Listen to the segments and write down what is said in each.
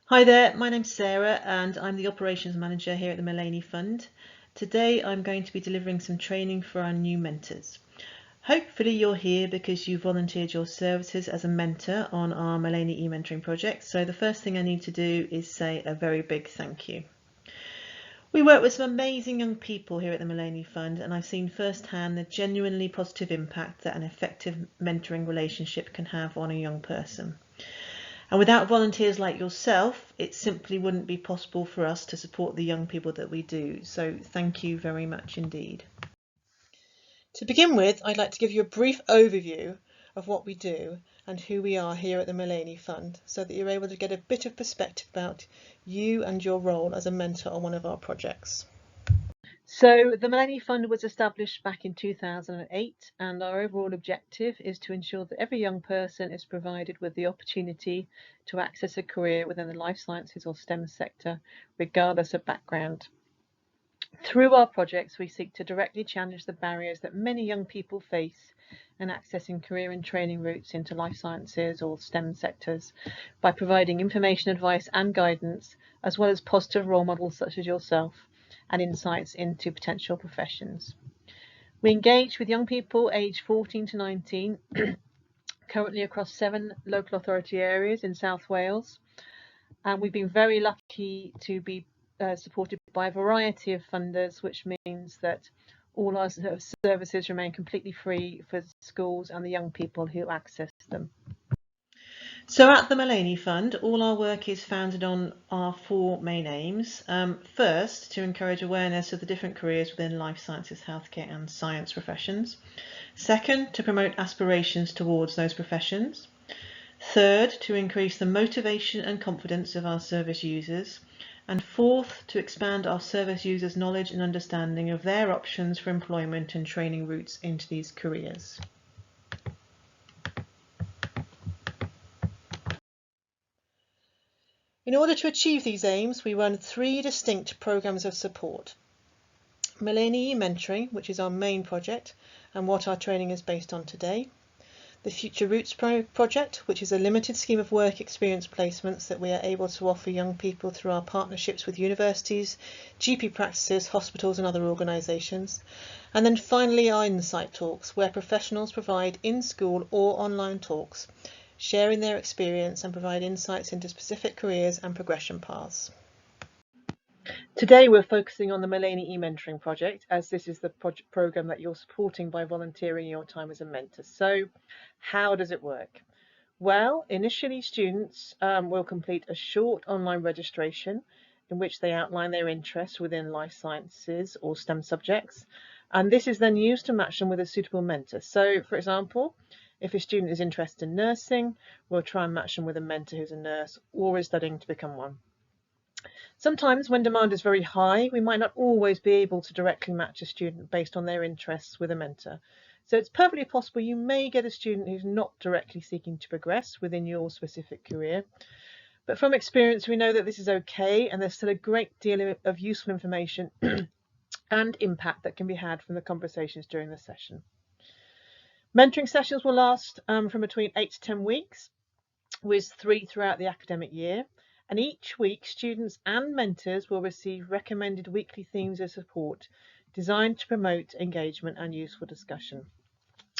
Hi there, my name's Sarah and I'm the Operations Manager here at the Mullany Fund. Today I'm going to be delivering some training for our new mentors. Hopefully you're here because you volunteered your services as a mentor on our Mullany e-mentoring project, so the first thing I need to do is say a very big thank you. We work with some amazing young people here at the Mullany Fund and I've seen firsthand the genuinely positive impact that an effective mentoring relationship can have on a young person. And without volunteers like yourself, it simply wouldn't be possible for us to support the young people that we do. So thank you very much indeed. To begin with, I'd like to give you a brief overview of what we do and who we are here at the Mullany Fund so that you're able to get a bit of perspective about you and your role as a mentor on one of our projects. So the Mullany Fund was established back in 2008 and our overall objective is to ensure that every young person is provided with the opportunity to access a career within the life sciences or STEM sector, regardless of background. Through our projects, we seek to directly challenge the barriers that many young people face in accessing career and training routes into life sciences or STEM sectors by providing information, advice and guidance, as well as positive role models such as yourself and insights into potential professions. We engage with young people aged 14 to 19, currently across 7 local authority areas in South Wales, and we've been very lucky to be supported by a variety of funders, which means that all our services remain completely free for schools and the young people who access them. So at the Mullany Fund, all our work is founded on our 4 main aims. First, to encourage awareness of the different careers within life sciences, healthcare and science professions. Second, to promote aspirations towards those professions. Third, to increase the motivation and confidence of our service users. And fourth, to expand our service users' knowledge and understanding of their options for employment and training routes into these careers. In order to achieve these aims, we run 3 distinct programs of support. Mullany e-mentoring, which is our main project and what our training is based on today. The Future Routes project, which is a limited scheme of work experience placements that we are able to offer young people through our partnerships with universities, GP practices, hospitals and other organisations. And then finally our Insight Talks, where professionals provide in-school or online talks, sharing their experience and provide insights into specific careers and progression paths. Today we're focusing on the Mullany e-mentoring project, as this is the programme that you're supporting by volunteering your time as a mentor. So how does it work? Well, initially students will complete a short online registration in which they outline their interests within life sciences or STEM subjects, and this is then used to match them with a suitable mentor. So for example, if a student is interested in nursing, we'll try and match them with a mentor who's a nurse or is studying to become one. Sometimes when demand is very high, we might not always be able to directly match a student based on their interests with a mentor. So it's perfectly possible you may get a student who's not directly seeking to progress within your specific career. But from experience, we know that this is okay, and there's still a great deal of useful information and impact that can be had from the conversations during the session. Mentoring sessions will last from between 8 to 10 weeks, with 3 throughout the academic year. And each week, students and mentors will receive recommended weekly themes of support designed to promote engagement and useful discussion.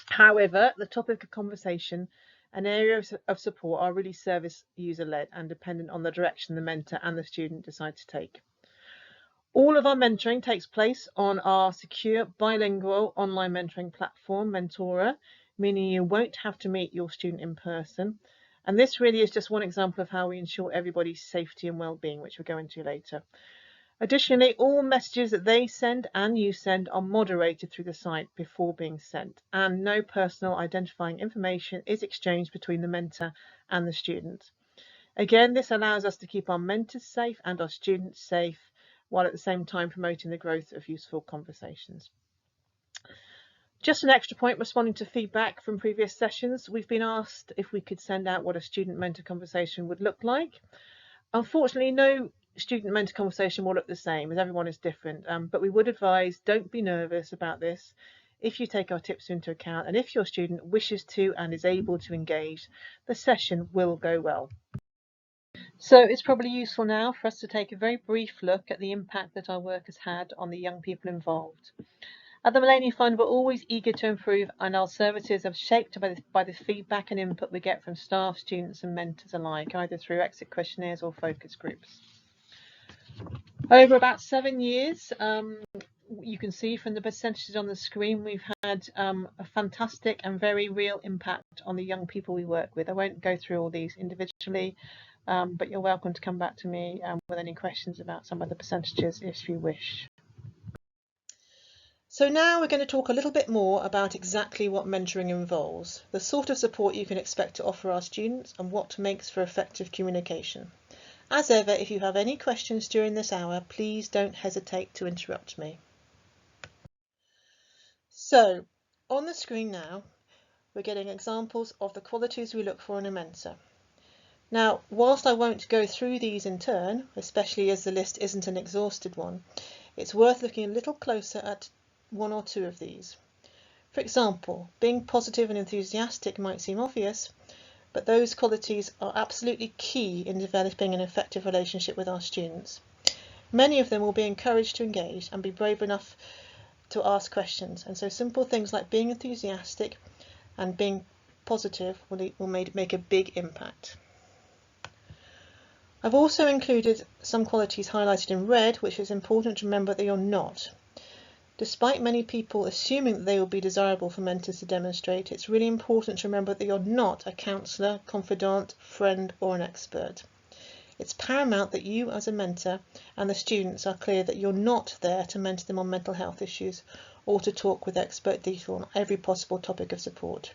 However, the topic of conversation and areas of support are really service user-led and dependent on the direction the mentor and the student decide to take. All of our mentoring takes place on our secure bilingual online mentoring platform, Mentora, meaning you won't have to meet your student in person. And this really is just one example of how we ensure everybody's safety and well-being, which we'll go into later. Additionally, all messages that they send and you send are moderated through the site before being sent, and no personal identifying information is exchanged between the mentor and the student. Again, this allows us to keep our mentors safe and our students safe, while at the same time promoting the growth of useful conversations. Just an extra point, responding to feedback from previous sessions, we've been asked if we could send out what a student-mentor conversation would look like. Unfortunately, no student-mentor conversation will look the same, as everyone is different, but we would advise don't be nervous about this if you take our tips into account, and if your student wishes to and is able to engage, the session will go well. So it's probably useful now for us to take a very brief look at the impact that our work has had on the young people involved. At the Mullany Fund, we're always eager to improve, and our services are shaped by the feedback and input we get from staff, students and mentors alike, either through exit questionnaires or focus groups. Over about 7 years, you can see from the percentages on the screen, we've had a fantastic and very real impact on the young people we work with. I won't go through all these individually, but you're welcome to come back to me with any questions about some of the percentages if you wish. So now we're going to talk a little bit more about exactly what mentoring involves, the sort of support you can expect to offer our students and what makes for effective communication. As ever, if you have any questions during this hour, please don't hesitate to interrupt me. So, on the screen now, we're getting examples of the qualities we look for in a mentor. Now, whilst I won't go through these in turn, especially as the list isn't an exhausted one, it's worth looking a little closer at one or two of these. For example, being positive and enthusiastic might seem obvious, but those qualities are absolutely key in developing an effective relationship with our students. Many of them will be encouraged to engage and be brave enough to ask questions, and so simple things like being enthusiastic and being positive will make a big impact. I've also included some qualities highlighted in red, which is important to remember that you're not. Despite many people assuming that they will be desirable for mentors to demonstrate, it's really important to remember that you're not a counsellor, confidant, friend or an expert. It's paramount that you as a mentor and the students are clear that you're not there to mentor them on mental health issues or to talk with expert detail on every possible topic of support.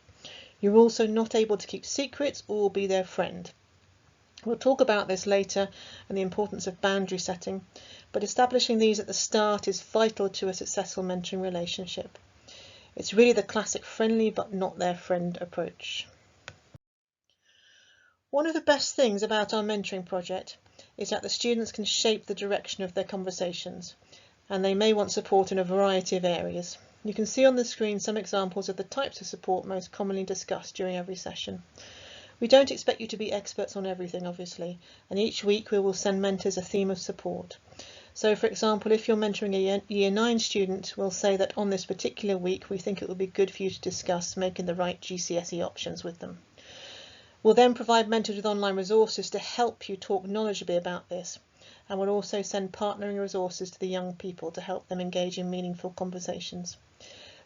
You're also not able to keep secrets or be their friend. We'll talk about this later and the importance of boundary setting, but establishing these at the start is vital to a successful mentoring relationship. It's really the classic friendly but not their friend approach. One of the best things about our mentoring project is that the students can shape the direction of their conversations, and they may want support in a variety of areas. You can see on the screen some examples of the types of support most commonly discussed during every session. We don't expect you to be experts on everything, obviously, and each week we will send mentors a theme of support. So, for example, if you're mentoring a Year 9 student, we'll say that on this particular week we think it would be good for you to discuss making the right GCSE options with them. We'll then provide mentors with online resources to help you talk knowledgeably about this, and we'll also send partnering resources to the young people to help them engage in meaningful conversations.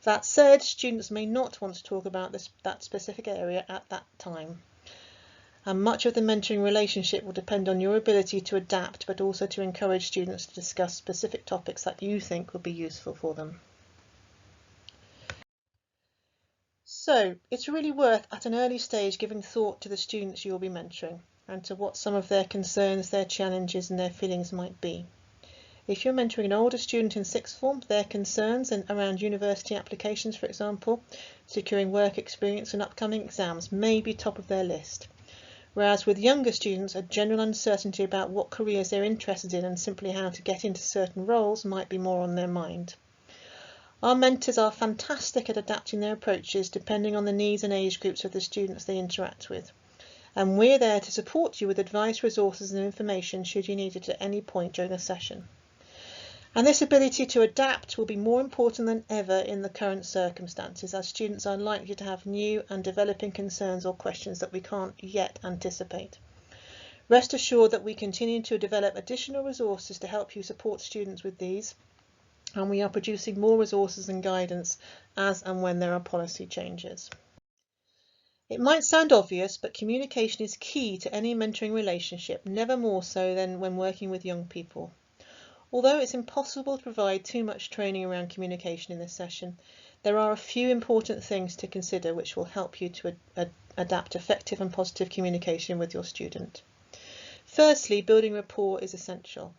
That said, students may not want to talk about that specific area at that time. And much of the mentoring relationship will depend on your ability to adapt, but also to encourage students to discuss specific topics that you think will be useful for them. So it's really worth at an early stage giving thought to the students you'll be mentoring and to what some of their concerns, their challenges and their feelings might be. If you're mentoring an older student in sixth form, their concerns around university applications, for example, securing work experience and upcoming exams may be top of their list. Whereas with younger students, a general uncertainty about what careers they're interested in and simply how to get into certain roles might be more on their mind. Our mentors are fantastic at adapting their approaches depending on the needs and age groups of the students they interact with. And we're there to support you with advice, resources and information should you need it at any point during a session. And this ability to adapt will be more important than ever in the current circumstances, as students are likely to have new and developing concerns or questions that we can't yet anticipate. Rest assured that we continue to develop additional resources to help you support students with these, and we are producing more resources and guidance as and when there are policy changes. It might sound obvious, but communication is key to any mentoring relationship, never more so than when working with young people. Although it's impossible to provide too much training around communication in this session, there are a few important things to consider which will help you to adapt effective and positive communication with your student. Firstly, building rapport is essential.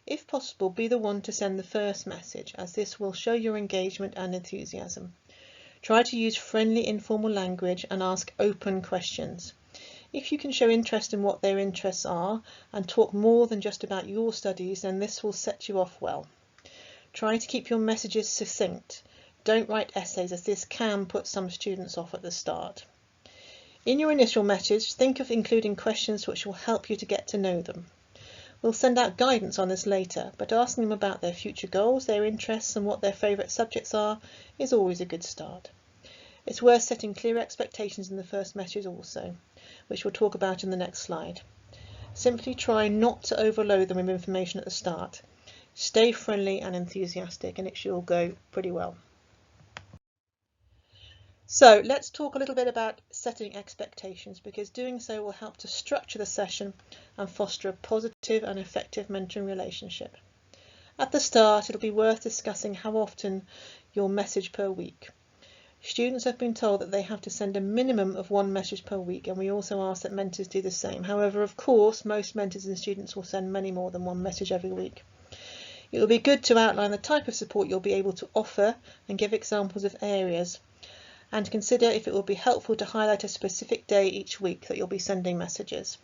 If possible, be the one to send the first message, as this will show your engagement and enthusiasm. Try to use friendly, informal language and ask open questions. If you can show interest in what their interests are and talk more than just about your studies, then this will set you off well. Try to keep your messages succinct. Don't write essays, as this can put some students off at the start. In your initial message, think of including questions which will help you to get to know them. We'll send out guidance on this later, but asking them about their future goals, their interests and what their favourite subjects are is always a good start. It's worth setting clear expectations in the first message also, which we'll talk about in the next slide. Simply try not to overload them with information at the start. Stay friendly and enthusiastic and it should all go pretty well. So let's talk a little bit about setting expectations, because doing so will help to structure the session and foster a positive and effective mentoring relationship. At the start, it'll be worth discussing how often you'll message per week. Students have been told that they have to send a minimum of 1 message per week, and we also ask that mentors do the same. However, of course, most mentors and students will send many more than 1 message every week. It will be good to outline the type of support you'll be able to offer and give examples of areas, and consider if it will be helpful to highlight a specific day each week that you'll be sending messages.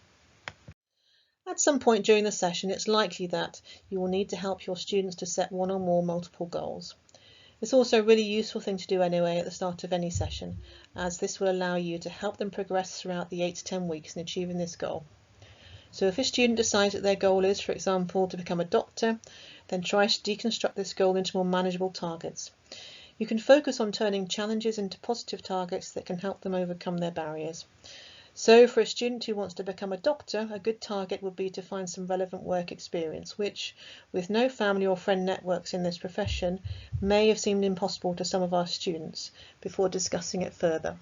At some point during the session, it's likely that you will need to help your students to set 1 or more multiple goals. It's also a really useful thing to do anyway at the start of any session, as this will allow you to help them progress throughout the 8 to 10 weeks in achieving this goal. So if a student decides that their goal is, for example, to become a doctor, then try to deconstruct this goal into more manageable targets. You can focus on turning challenges into positive targets that can help them overcome their barriers. So for a student who wants to become a doctor, a good target would be to find some relevant work experience, which, with no family or friend networks in this profession, may have seemed impossible to some of our students, before discussing it further.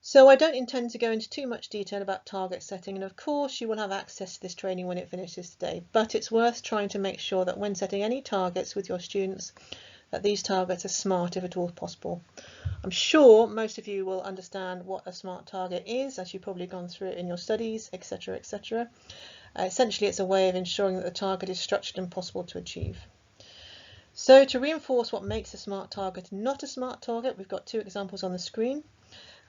So I don't intend to go into too much detail about target setting, and of course you will have access to this training when it finishes today, but it's worth trying to make sure that when setting any targets with your students, that these targets are smart if at all possible. I'm sure most of you will understand what a SMART target is, as you've probably gone through it in your studies, etc., etc. Essentially, it's a way of ensuring that the target is structured and possible to achieve. So to reinforce what makes a SMART target not a SMART target, we've got 2 examples on the screen.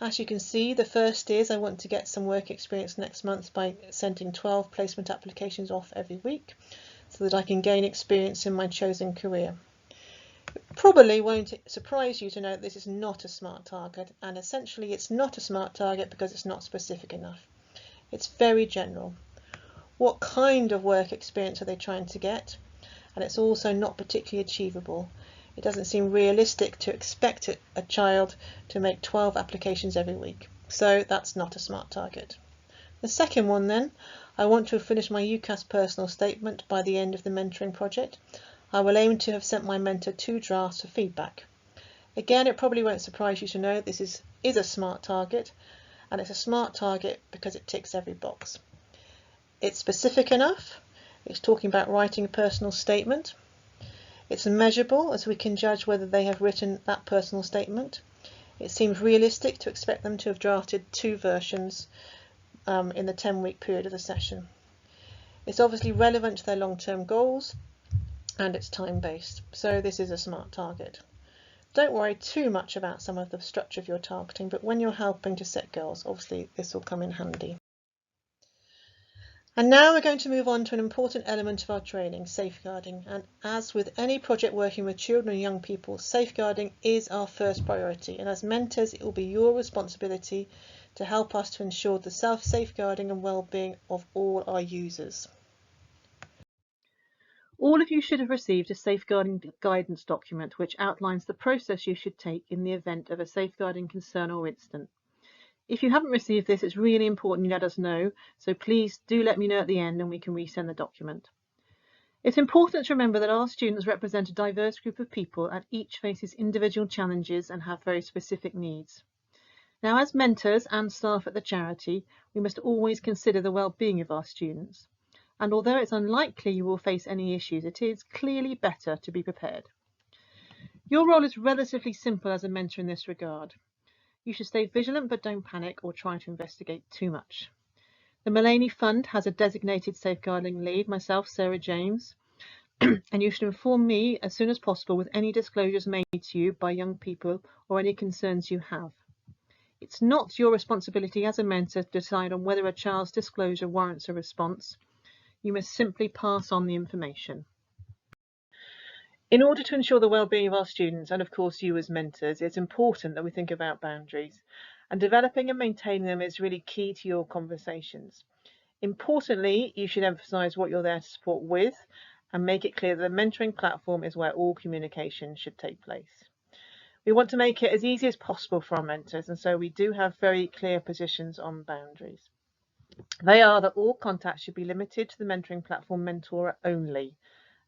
As you can see, the first is I want to get some work experience next month by sending 12 placement applications off every week so that I can gain experience in my chosen career. It probably won't surprise you to know that this is not a SMART target, and essentially it's not a SMART target because it's not specific enough. It's very general. What kind of work experience are they trying to get? And it's also not particularly achievable. It doesn't seem realistic to expect a child to make 12 applications every week. So that's not a SMART target. The second one then, I want to have finished my UCAS personal statement by the end of the mentoring project. I will aim to have sent my mentor 2 drafts for feedback. Again, it probably won't surprise you to know this is a SMART target, and it's a SMART target because it ticks every box. It's specific enough, it's talking about writing a personal statement, it's measurable as we can judge whether they have written that personal statement. It seems realistic to expect them to have drafted 2 versions in the 10-week period of the session. It's obviously relevant to their long-term goals, and it's time-based, so this is a SMART target. Don't worry too much about some of the structure of your targeting, but when you're helping to set goals, obviously this will come in handy. And now we're going to move on to an important element of our training, safeguarding. And as with any project working with children and young people, safeguarding is our first priority, and as mentors it will be your responsibility to help us to ensure the self-safeguarding and well-being of all our users. All of you should have received a safeguarding guidance document which outlines the process you should take in the event of a safeguarding concern or incident. If you haven't received this, it's really important you let us know, so please do let me know at the end and we can resend the document. It's important to remember that our students represent a diverse group of people and each faces individual challenges and have very specific needs. Now, as mentors and staff at the charity, we must always consider the well-being of our students. And although it's unlikely you will face any issues, it is clearly better to be prepared. Your role is relatively simple as a mentor in this regard. You should stay vigilant but don't panic or try to investigate too much. The Mullany Fund has a designated safeguarding lead, myself, Sarah James, and you should inform me as soon as possible with any disclosures made to you by young people or any concerns you have. It's not your responsibility as a mentor to decide on whether a child's disclosure warrants a response. You must simply pass on the information. In order to ensure the well-being of our students, and of course you as mentors, it's important that we think about boundaries. and developing and maintaining them is really key to your conversations. Importantly, you should emphasize what you're there to support with and make it clear that the mentoring platform is where all communication should take place. We want to make it as easy as possible for our mentors, and so we do have very clear positions on boundaries. They are that all contact should be limited to the mentoring platform mentor only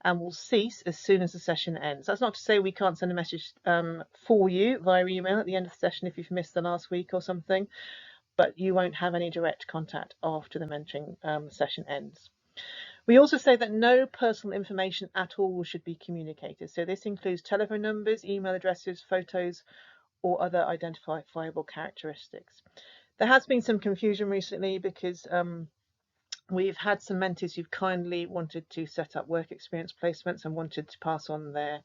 and will cease as soon as the session ends. That's not to say we can't send a message for you via email at the end of the session if you've missed the last week or something, but you won't have any direct contact after the mentoring session ends. We also say that no personal information at all should be communicated. So this includes telephone numbers, email addresses, photos, or other identifiable characteristics. There has been some confusion recently because we've had some mentors who've kindly wanted to set up work experience placements and wanted to pass on their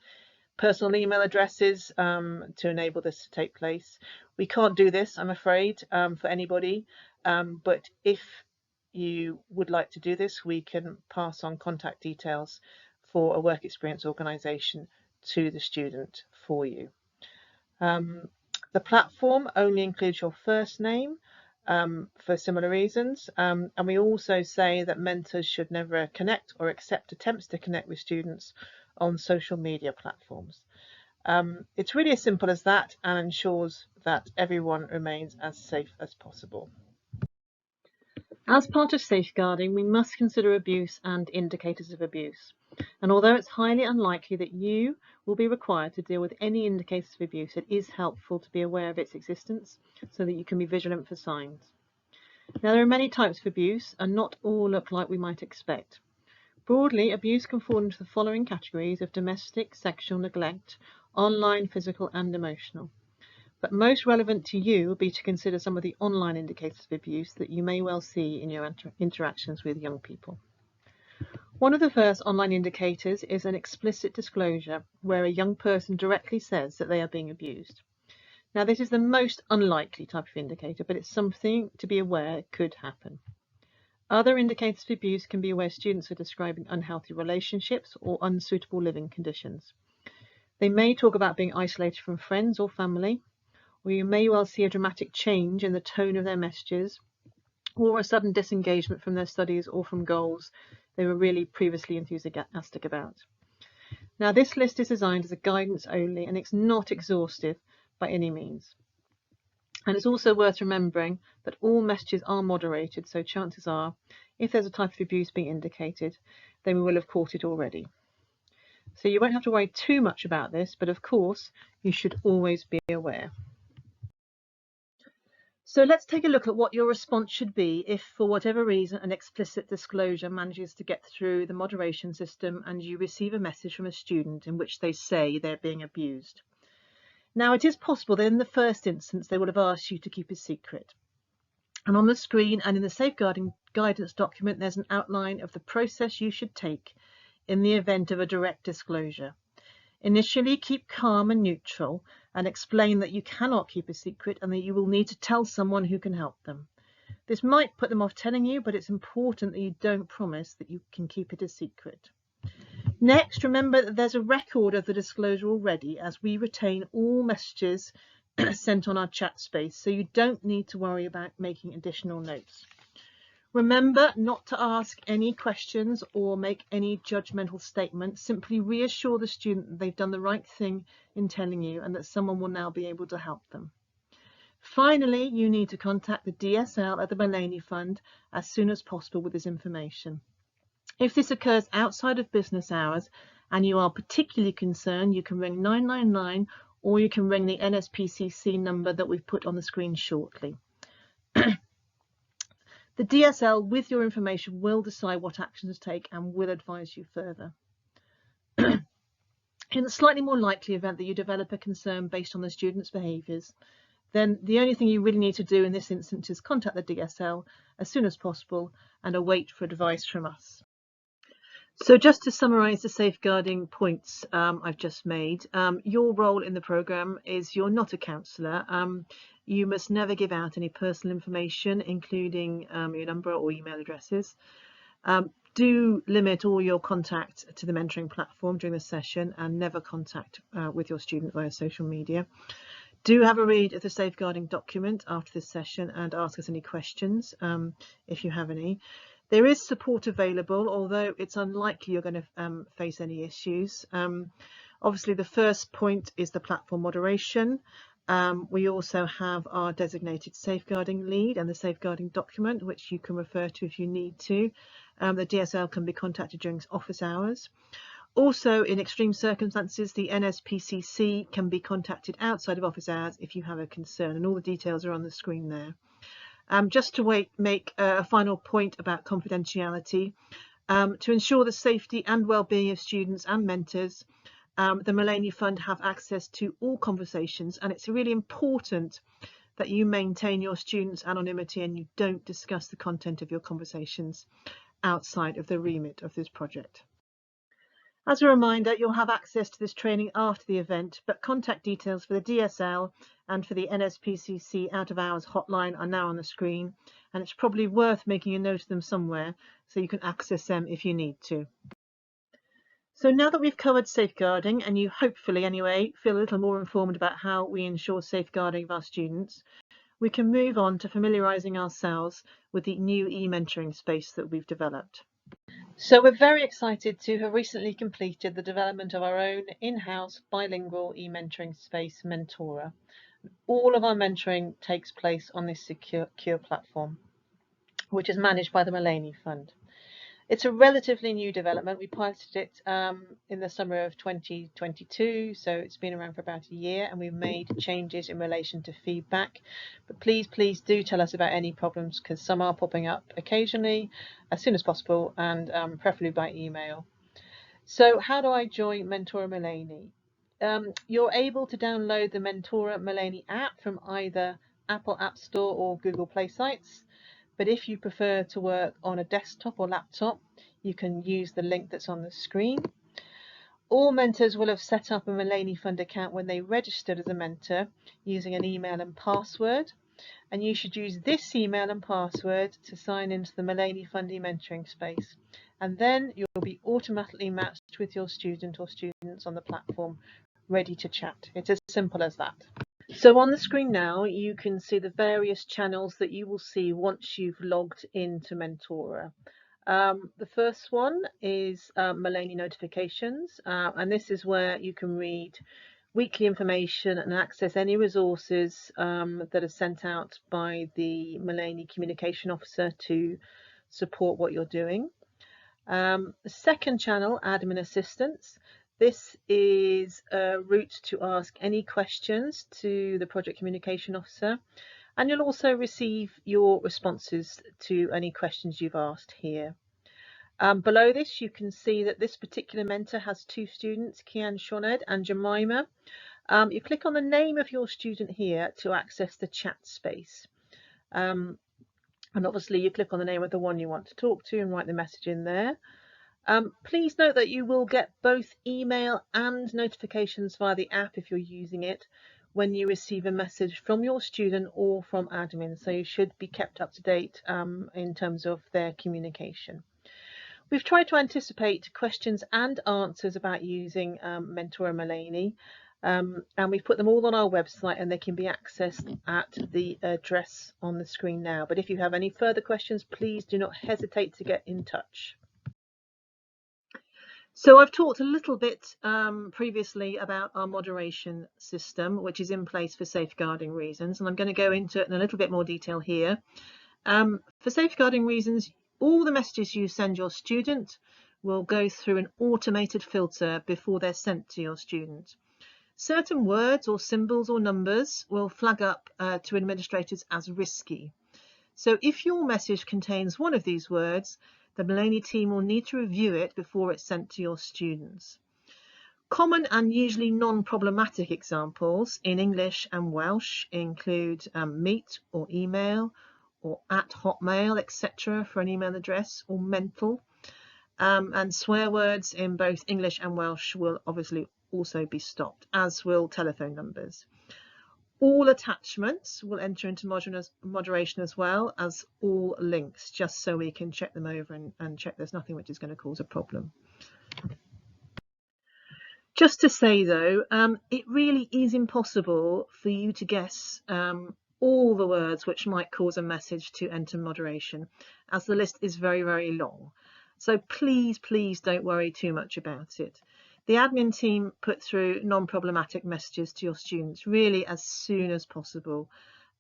personal email addresses to enable this to take place. We can't do this, I'm afraid, for anybody, but if you would like to do this, we can pass on contact details for a work experience organisation to the student for you. The platform only includes your first name for similar reasons, and we also say that mentors should never connect or accept attempts to connect with students on social media platforms. It's really as simple as that and ensures that everyone remains as safe as possible. As part of safeguarding, we must consider abuse and indicators of abuse. And although it's highly unlikely that you will be required to deal with any indicators of abuse, it is helpful to be aware of its existence so that you can be vigilant for signs. Now, there are many types of abuse, and not all look like we might expect. Broadly, abuse can fall into the following categories of domestic, sexual, neglect, online, physical, and emotional. But most relevant to you will be to consider some of the online indicators of abuse that you may well see in your interactions with young people. One of the first online indicators is an explicit disclosure where a young person directly says that they are being abused. Now, this is the most unlikely type of indicator, but it's something to be aware could happen. Other indicators of abuse can be where students are describing unhealthy relationships or unsuitable living conditions. They may talk about being isolated from friends or family, or you may well see a dramatic change in the tone of their messages, or a sudden disengagement from their studies or from goals they were really previously enthusiastic about. Now, this list is designed as a guidance only, and it's not exhaustive by any means. And it's also worth remembering that all messages are moderated, so chances are, if there's a type of abuse being indicated, then we will have caught it already. So you won't have to worry too much about this, but of course, you should always be aware. So let's take a look at what your response should be if, for whatever reason, an explicit disclosure manages to get through the moderation system and you receive a message from a student in which they say they're being abused. Now, it is possible that in the first instance they would have asked you to keep a secret. And on the screen and in the safeguarding guidance document, there's an outline of the process you should take in the event of a direct disclosure. Initially, keep calm and neutral and explain that you cannot keep a secret and that you will need to tell someone who can help them. This might put them off telling you, but it's important that you don't promise that you can keep it a secret. Next, remember that there's a record of the disclosure already, as we retain all messages sent on our chat space, so you don't need to worry about making additional notes. Remember not to ask any questions or make any judgmental statements. Simply reassure the student that they've done the right thing in telling you and that someone will now be able to help them. Finally, you need to contact the DSL at the Mullany Fund as soon as possible with this information. If this occurs outside of business hours and you are particularly concerned, you can ring 999 or you can ring the NSPCC number that we've put on the screen shortly. The DSL, with your information, will decide what actions to take and will advise you further. In the slightly more likely event that you develop a concern based on the student's behaviours, then the only thing you really need to do in this instance is contact the DSL as soon as possible and await for advice from us. So just to summarise the safeguarding points I've just made, your role in the programme is you're not a counsellor. You must never give out any personal information, including your number or email addresses. Do limit all your contact to the mentoring platform during the session and never contact with your student via social media. Do have a read of the safeguarding document after this session and ask us any questions if you have any. There is support available, although it's unlikely you're going to face any issues. Obviously, the first point is the platform moderation. We also have our designated safeguarding lead and the safeguarding document, which you can refer to if you need to. The DSL can be contacted during office hours. Also, in extreme circumstances, the NSPCC can be contacted outside of office hours if you have a concern, and all the details are on the screen there. Just to make a final point about confidentiality, to ensure the safety and well-being of students and mentors, the Mullany Fund have access to all conversations, and it's really important that you maintain your students' anonymity and you don't discuss the content of your conversations outside of the remit of this project. As a reminder, you'll have access to this training after the event, but contact details for the DSL and for the NSPCC out of hours hotline are now on the screen, and it's probably worth making a note of them somewhere so you can access them if you need to. So now that we've covered safeguarding, and you hopefully anyway feel a little more informed about how we ensure safeguarding of our students, we can move on to familiarising ourselves with the new e-mentoring space that we've developed. So we're very excited to have recently completed the development of our own in-house bilingual e-mentoring space, Mentora. All of our mentoring takes place on this secure platform, which is managed by the Mullany Fund. It's a relatively new development. We piloted it in the summer of 2022, so it's been around for about a year, and we've made changes in relation to feedback. But please do tell us about any problems, because some are popping up occasionally, as soon as possible, and preferably by email. So how do I join Mentora Mullany? You're able to download the Mentora Mullany app from either Apple App Store or Google Play sites. But if you prefer to work on a desktop or laptop, you can use the link that's on the screen. All mentors will have set up a Mullany Fund account when they registered as a mentor using an email and password. And you should use this email and password to sign into the Mullany Fund e-mentoring space. And then you'll be automatically matched with your student or students on the platform, ready to chat. It's as simple as that. So on the screen now, you can see the various channels that you will see once you've logged into Mentora. The first one is Mullany notifications, and this is where you can read weekly information and access any resources that are sent out by the Mullany Communication Officer to support what you're doing. The second channel, Admin Assistance. This is a route to ask any questions to the Project Communication Officer, and you'll also receive your responses to any questions you've asked here. Below this, you can see that this particular mentor has two students, Kian Shoned and Jemima. You click on the name of your student here to access the chat space. And obviously you click on the name of the one you want to talk to and write the message in there. Please note that you will get both email and notifications via the app if you're using it when you receive a message from your student or from admin, so you should be kept up to date in terms of their communication. We've tried to anticipate questions and answers about using Mentora Mullany, and we've put them all on our website, and they can be accessed at the address on the screen now. But if you have any further questions, please do not hesitate to get in touch. So I've talked a little bit previously about our moderation system, which is in place for safeguarding reasons, and I'm going to go into it in a little bit more detail here. For safeguarding reasons, all the messages you send your student will go through an automated filter before they're sent to your student. Certain words or symbols or numbers will flag up to administrators as risky. So if your message contains one of these words, the Mullany team will need to review it before it's sent to your students. Common and usually non-problematic examples in English and Welsh include meet or email, or at Hotmail, etc. for an email address, or mental. And swear words in both English and Welsh will obviously also be stopped, as will telephone numbers. All attachments will enter into moderation as well as all links, just so we can check them over and check there's nothing which is going to cause a problem. Just to say though, it really is impossible for you to guess all the words which might cause a message to enter moderation, as the list is very, very long. So please don't worry too much about it. The admin team put through non-problematic messages to your students really as soon as possible.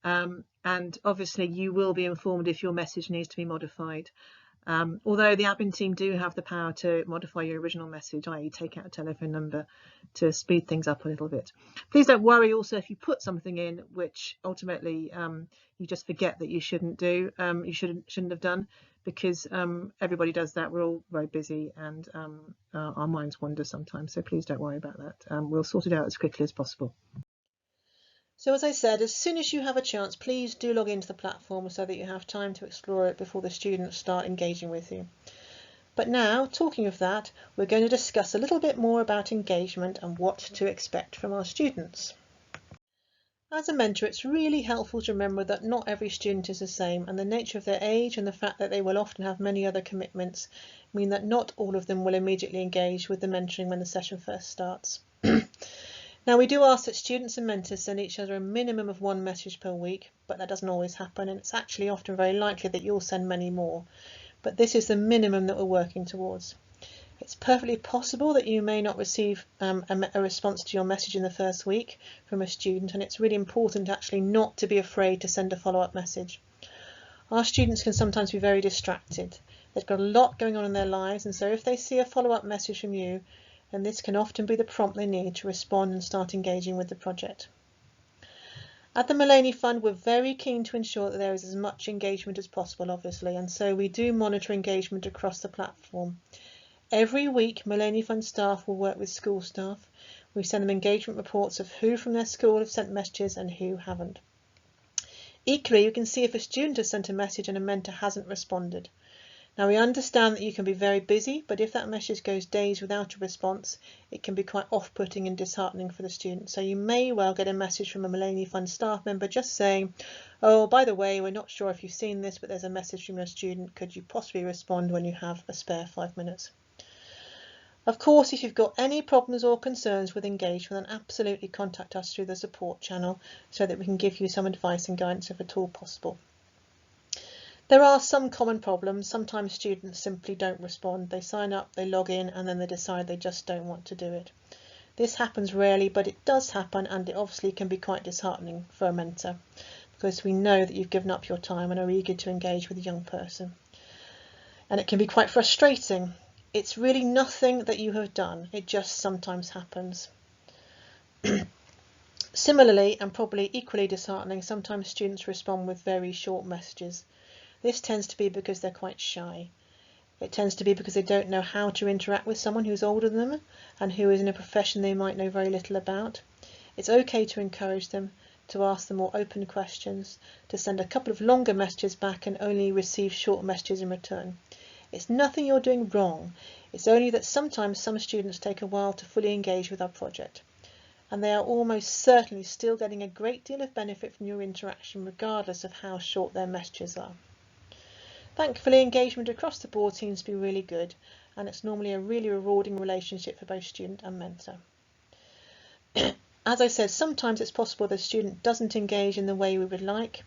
And obviously you will be informed if your message needs to be modified. Although the admin team do have the power to modify your original message, i.e. take out a telephone number to speed things up a little bit. Please don't worry also if you put something in which ultimately you just forget that you shouldn't do, you shouldn't have done, because everybody does that. We're all very busy and our minds wander sometimes, so please don't worry about that. We'll sort it out as quickly as possible. So as I said, as soon as you have a chance, please do log into the platform so that you have time to explore it before the students start engaging with you. But now, talking of that, we're going to discuss a little bit more about engagement and what to expect from our students. As a mentor, it's really helpful to remember that not every student is the same, and the nature of their age and the fact that they will often have many other commitments mean that not all of them will immediately engage with the mentoring when the session first starts. Now, we do ask that students and mentors send each other a minimum of one message per week, but that doesn't always happen, and it's actually often very likely that you'll send many more. But this is the minimum that we're working towards. It's perfectly possible that you may not receive a response to your message in the first week from a student, and it's really important actually not to be afraid to send a follow-up message. Our students can sometimes be very distracted. They've got a lot going on in their lives, and so if they see a follow-up message from you, and this can often be the prompt they need to respond and start engaging with the project. At the Mullany Fund, we're very keen to ensure that there is as much engagement as possible, obviously, and so we do monitor engagement across the platform. Every week, Mullany Fund staff will work with school staff. We send them engagement reports of who from their school have sent messages and who haven't. Equally, you can see if a student has sent a message and a mentor hasn't responded. Now, we understand that you can be very busy, but if that message goes days without a response, it can be quite off-putting and disheartening for the student. So you may well get a message from a Mullany Fund staff member just saying, oh, by the way, we're not sure if you've seen this, but there's a message from your student. Could you possibly respond when you have a spare 5 minutes? Of course, if you've got any problems or concerns with engagement, then absolutely contact us through the support channel so that we can give you some advice and guidance if at all possible. There are some common problems. Sometimes students simply don't respond. They sign up, they log in, and then they decide they just don't want to do it. This happens rarely, but it does happen, and it obviously can be quite disheartening for a mentor because we know that you've given up your time and are eager to engage with a young person. And it can be quite frustrating. It's really nothing that you have done. It just sometimes happens. Similarly, and probably equally disheartening, sometimes students respond with very short messages. This tends to be because they're quite shy. It tends to be because they don't know how to interact with someone who's older than them and who is in a profession they might know very little about. It's okay to encourage them, to ask them more open questions, to send a couple of longer messages back and only receive short messages in return. It's nothing you're doing wrong. It's only that sometimes some students take a while to fully engage with our project, and they are almost certainly still getting a great deal of benefit from your interaction regardless of how short their messages are. Thankfully, engagement across the board seems to be really good, and it's normally a really rewarding relationship for both student and mentor. As I said, sometimes it's possible the student doesn't engage in the way we would like,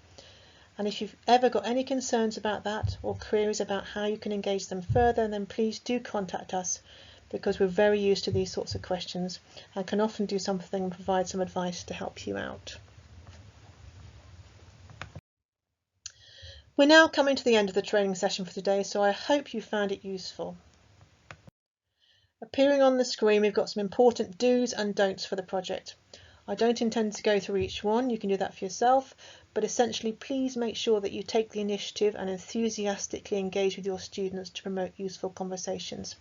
and if you've ever got any concerns about that or queries about how you can engage them further, then please do contact us, because we're very used to these sorts of questions and can often do something and provide some advice to help you out. We're now coming to the end of the training session for today, so I hope you found it useful. Appearing on the screen, we've got some important do's and don'ts for the project. I don't intend to go through each one, you can do that for yourself, but essentially please make sure that you take the initiative and enthusiastically engage with your students to promote useful conversations.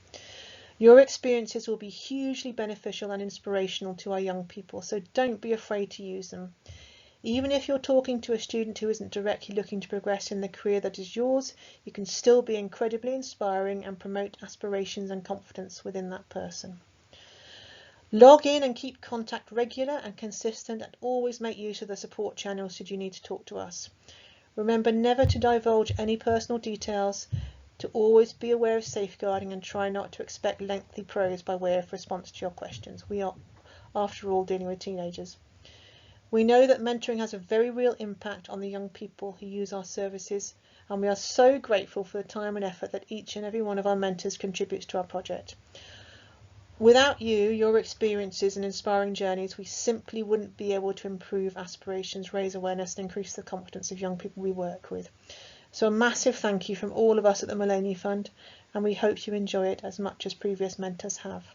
Your experiences will be hugely beneficial and inspirational to our young people, so don't be afraid to use them. Even if you're talking to a student who isn't directly looking to progress in the career that is yours, you can still be incredibly inspiring and promote aspirations and confidence within that person. Log in and keep contact regular and consistent, and always make use of the support channel should you need to talk to us. Remember never to divulge any personal details, to always be aware of safeguarding and try not to expect lengthy prose by way of response to your questions. We are, after all, dealing with teenagers. We know that mentoring has a very real impact on the young people who use our services, and we are so grateful for the time and effort that each and every one of our mentors contributes to our project. Without you, your experiences and inspiring journeys, we simply wouldn't be able to improve aspirations, raise awareness and increase the confidence of young people we work with. So a massive thank you from all of us at the Mullany Fund, and we hope you enjoy it as much as previous mentors have.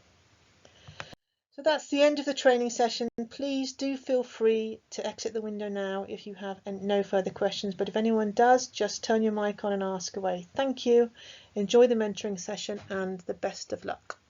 So that's the end of the training session. Please do feel free to exit the window now if you have no further questions, but if anyone does, just turn your mic on and ask away. Thank you. Enjoy the mentoring session and the best of luck.